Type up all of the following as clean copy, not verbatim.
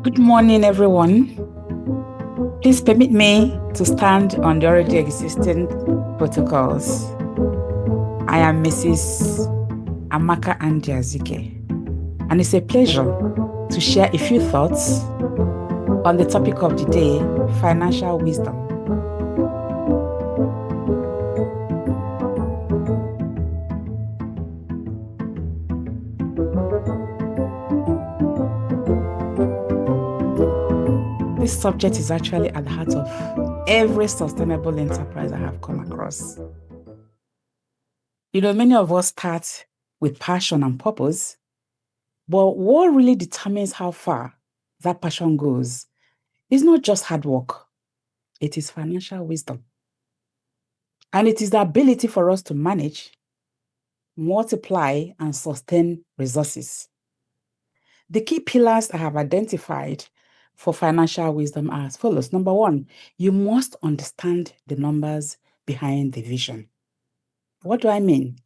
Good morning, everyone. Please permit me to stand on the already existing protocols. I am Mrs. Amaka Andy-Azike, and it's a pleasure to share a few thoughts on the topic of the day, financial wisdom. This subject is actually at the heart of every sustainable enterprise I have come across. Many of us start with passion and purpose, but what really determines how far that passion goes is not just hard work, it is financial wisdom. And it is the ability for us to manage, multiply, and sustain resources. The key pillars I have identified for financial wisdom are as follows. Number one, you must understand the numbers behind the vision. What do I mean?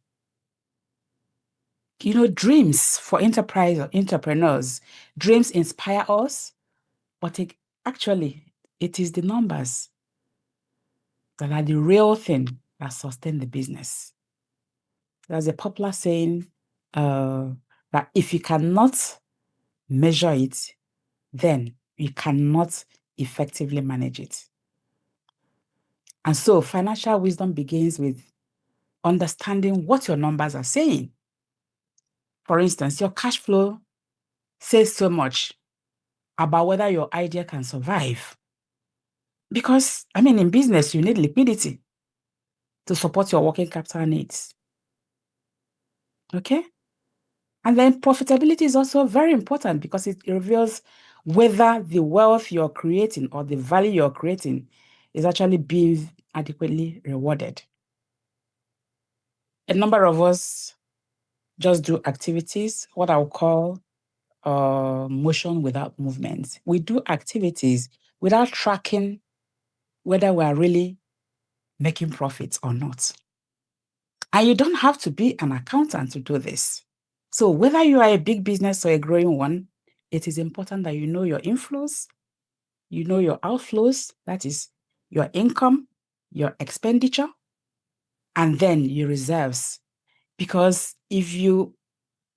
Dreams for enterprise or entrepreneurs, dreams inspire us, but it is the numbers that are the real thing that sustain the business. There's a popular saying that if you cannot measure it, then you cannot effectively manage it. And so financial wisdom begins with understanding what your numbers are saying. For instance, your cash flow says so much about whether your idea can survive. Because, in business, you need liquidity to support your working capital needs. Okay? And then profitability is also very important because it reveals whether the wealth you're creating or the value you're creating is actually being adequately rewarded. A number of us just do activities, what I'll call motion without movement. We do activities without tracking whether we are really making profits or not. And you don't have to be an accountant to do this. So whether you are a big business or a growing one, it is important that you know your inflows, you know your outflows, that is your income, your expenditure, and then your reserves. Because if you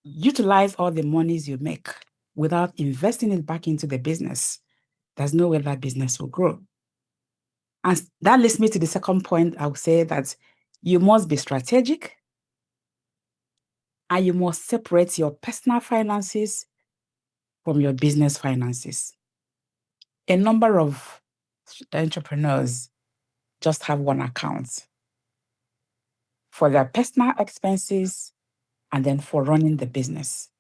utilize all the monies you make without investing it back into the business, there's no way that business will grow. And that leads me to the second point. I would say that you must be strategic and you must separate your personal finances from your business finances. A number of entrepreneurs just have one account for their personal expenses and then for running the business.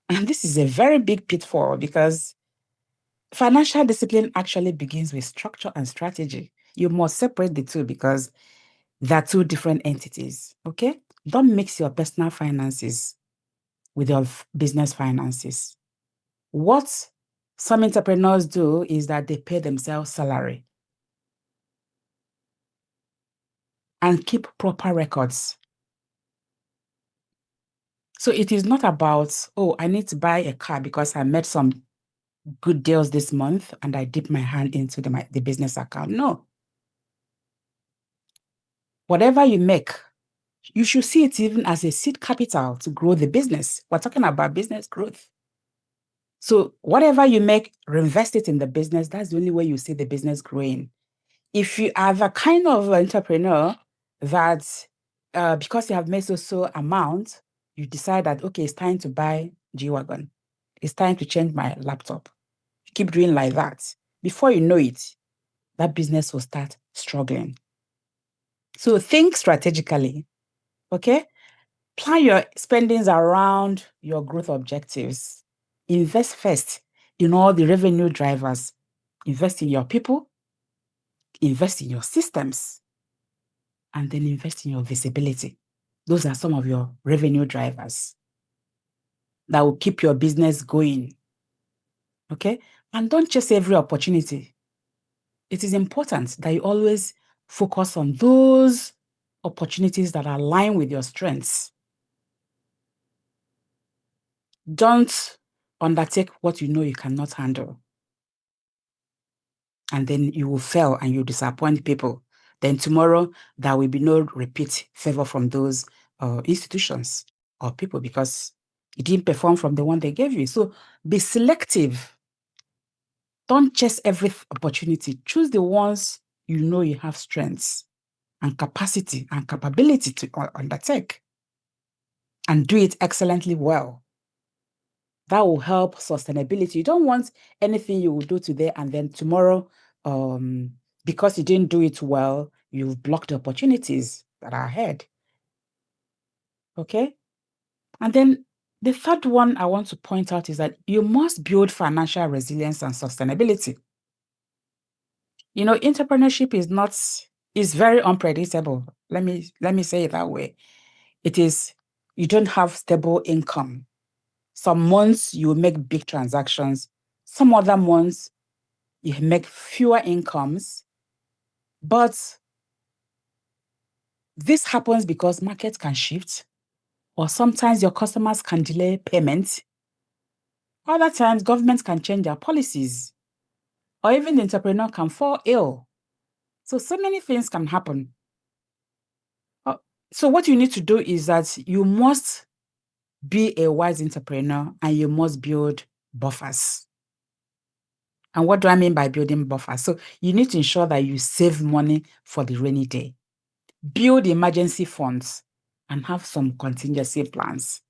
And this is a very big pitfall because financial discipline actually begins with structure and strategy. You must separate the two because they're two different entities, okay? Don't mix your personal finances with your business finances. What some entrepreneurs do is that they pay themselves salary and keep proper records. So it is not about, oh, I need to buy a car because I made some good deals this month and I dip my hand into the business account. No. Whatever you make, you should see it even as a seed capital to grow the business. We're talking about business growth. So whatever you make, reinvest it in the business. That's the only way you see the business growing. If you are the kind of entrepreneur that because you have made so amount, you decide that, okay, it's time to buy G-Wagon. It's time to change my laptop. You keep doing like that. Before you know it, that business will start struggling. So think strategically, okay? Plan your spendings around your growth objectives. Invest first in all the revenue drivers. Invest in your people, invest in your systems, and then invest in your visibility. Those are some of your revenue drivers that will keep your business going, okay? And don't chase every opportunity. It is important that you always focus on those opportunities that align with your strengths. Don't undertake what you know you cannot handle. And then you will fail and you disappoint people. Then tomorrow, there will be no repeat favor from those institutions or people because you didn't perform from the one they gave you. So be selective. Don't chase every opportunity. Choose the ones you know you have strengths and capacity and capability to undertake and do it excellently well. That will help sustainability. You don't want anything you will do today and then tomorrow, because you didn't do it well, you've blocked the opportunities that are ahead. Okay? And then the third one I want to point out is that you must build financial resilience and sustainability. You know, entrepreneurship is very unpredictable. Let me say it that way. It is, you don't have stable income. Some months you make big transactions. Some other months you make fewer incomes. But this happens because markets can shift, or sometimes your customers can delay payment. Other times, governments can change their policies, or even the entrepreneur can fall ill. So many things can happen. So what you need to do is that you must be a wise entrepreneur and you must build buffers. And what do I mean by building buffers? So you need to ensure that you save money for the rainy day. Build emergency funds and have some contingency plans.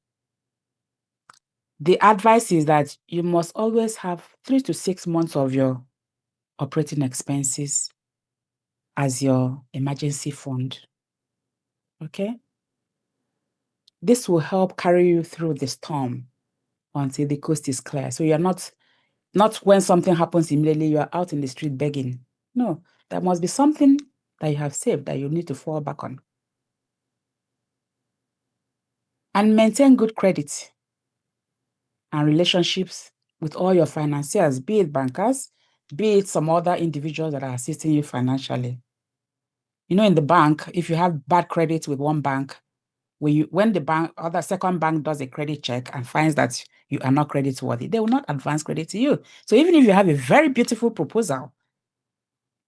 The advice is that you must always have 3 to 6 months of your operating expenses as your emergency fund. Okay? This will help carry you through the storm until the coast is clear. So you're not when something happens immediately, you are out in the street begging. No, there must be something that you have saved that you need to fall back on. And maintain good credit and relationships with all your financiers, be it bankers, be it some other individuals that are assisting you financially. You know, in the bank, if you have bad credit with one bank, when the bank or the second bank does a credit check and finds that you are not credit worthy, they will not advance credit to you. So even if you have a very beautiful proposal,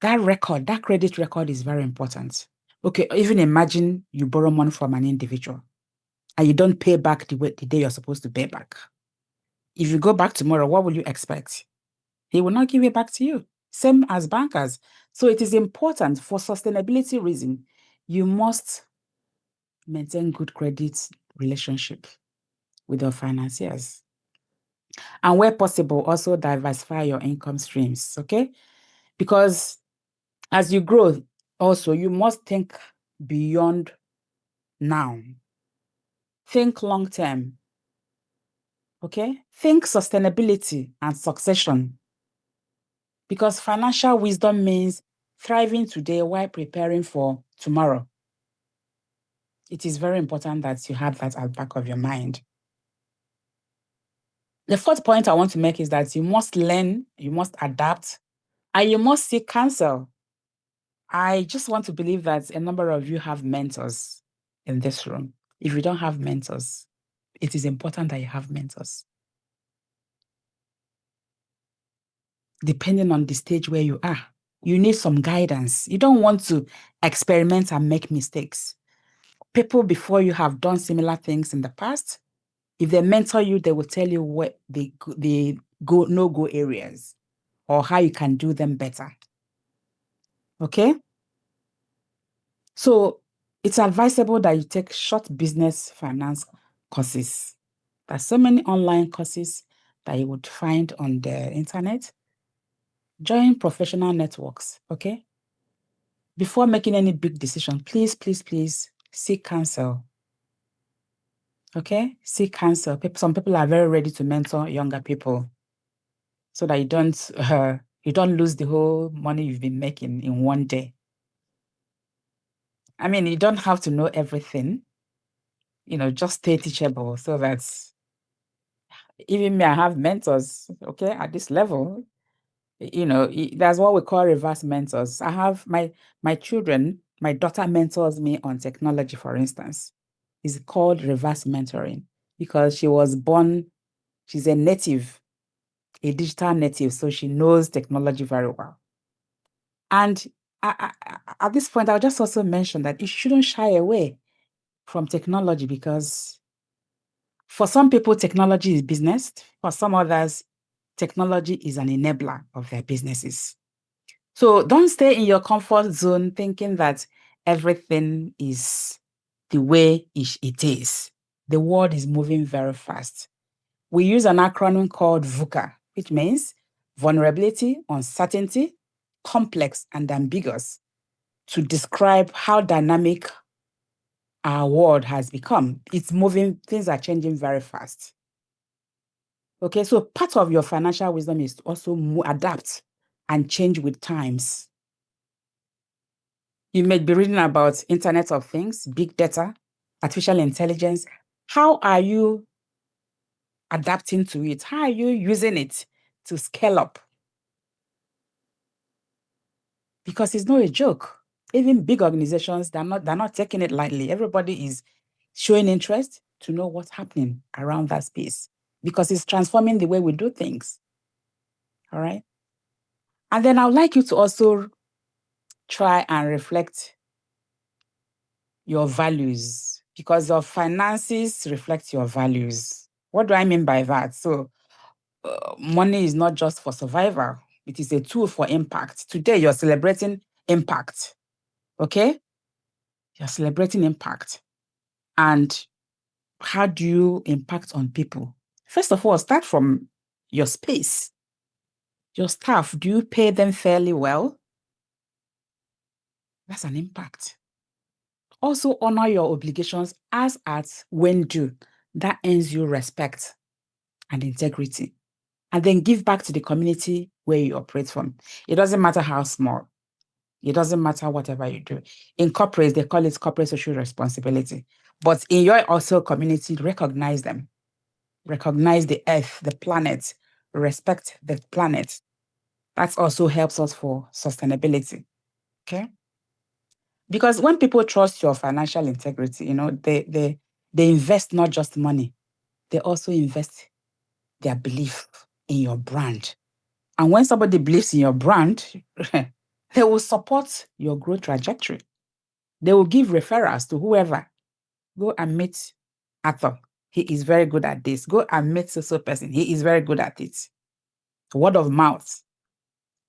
that credit record is very important. Okay, even imagine you borrow money from an individual and you don't pay back the day you're supposed to pay back. If you go back tomorrow, what will you expect? He will not give it back to you. Same as bankers. So it is important for sustainability reason, you must maintain good credit relationship with your financiers. And where possible, also diversify your income streams, okay? Because as you grow, also, you must think beyond now. Think long term, okay? Think sustainability and succession. Because financial wisdom means thriving today while preparing for tomorrow. It is very important that you have that at the back of your mind. The fourth point I want to make is that you must learn, you must adapt, and you must seek counsel. I just want to believe that a number of you have mentors in this room. If you don't have mentors, it is important that you have mentors. Depending on the stage where you are, you need some guidance. You don't want to experiment and make mistakes. People before you have done similar things in the past. If they mentor you, they will tell you what the no-go areas or how you can do them better. Okay? So it's advisable that you take short business finance courses. There's so many online courses that you would find on the internet. Join professional networks, okay? Before making any big decision, please, please, please seek counsel. Okay? Seek counsel. Some people are very ready to mentor younger people so that you don't lose the whole money you've been making in one day. I mean, you don't have to know everything. Just stay teachable so that even me, I have mentors, okay, at this level. That's what we call reverse mentors. I have my children, my daughter mentors me on technology, for instance. It's called reverse mentoring because she was born She's a native, a digital native, so she knows technology very well. And at this point, I'll just also mention that you shouldn't shy away from technology, because for some people, technology is business. For some others, technology is an enabler of their businesses. So don't stay in your comfort zone thinking that everything is the way it is. The world is moving very fast. We use an acronym called VUCA, which means vulnerability, uncertainty, complex, and ambiguous, to describe how dynamic our world has become. It's moving, things are changing very fast. Okay, so part of your financial wisdom is to also adapt and change with times. You may be reading about Internet of Things, big data, artificial intelligence. How are you adapting to it? How are you using it to scale up? Because it's not a joke. Even big organizations, they're not taking it lightly. Everybody is showing interest to know what's happening around that space, because it's transforming the way we do things. All right. And then I would like you to also try and reflect your values, because your finances reflect your values. What do I mean by that? So, money is not just for survival, it is a tool for impact. Today, you're celebrating impact. Okay? You're celebrating impact. And how do you impact on people? First of all, start from your space. Your staff, do you pay them fairly well? That's an impact. Also, honor your obligations as at when due. That earns you respect and integrity. And then give back to the community where you operate from. It doesn't matter how small. It doesn't matter whatever you do. In corporates, they call it corporate social responsibility. But in your also community, recognize them. Recognize the earth, the planet, respect the planet. That also helps us for sustainability. Okay? Because when people trust your financial integrity, they invest not just money, they also invest their belief in your brand. And when somebody believes in your brand, they will support your growth trajectory. They will give referrals to whoever. Go and meet Arthur. He is very good at this. Go and meet so person. He is very good at it. Word of mouth.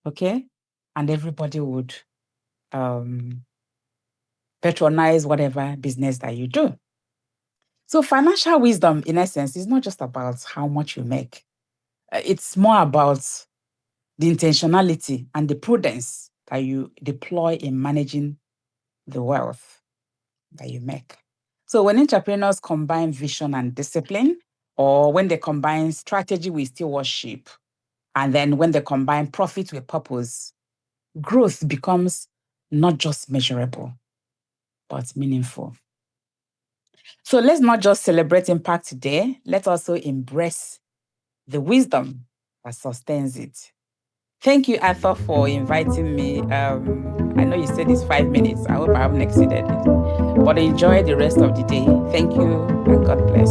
Okay? And everybody would patronize whatever business that you do. So financial wisdom, in essence, is not just about how much you make. It's more about the intentionality and the prudence that you deploy in managing the wealth that you make. So when entrepreneurs combine vision and discipline, or when they combine strategy with stewardship, and then when they combine profit with purpose, growth becomes not just measurable, but meaningful. So let's not just celebrate impact today. Let's also embrace the wisdom that sustains it. Thank you, Arthur, for inviting me. I know you said it's 5 minutes. I hope I haven't exceeded it. But enjoy the rest of the day. Thank you, and God bless.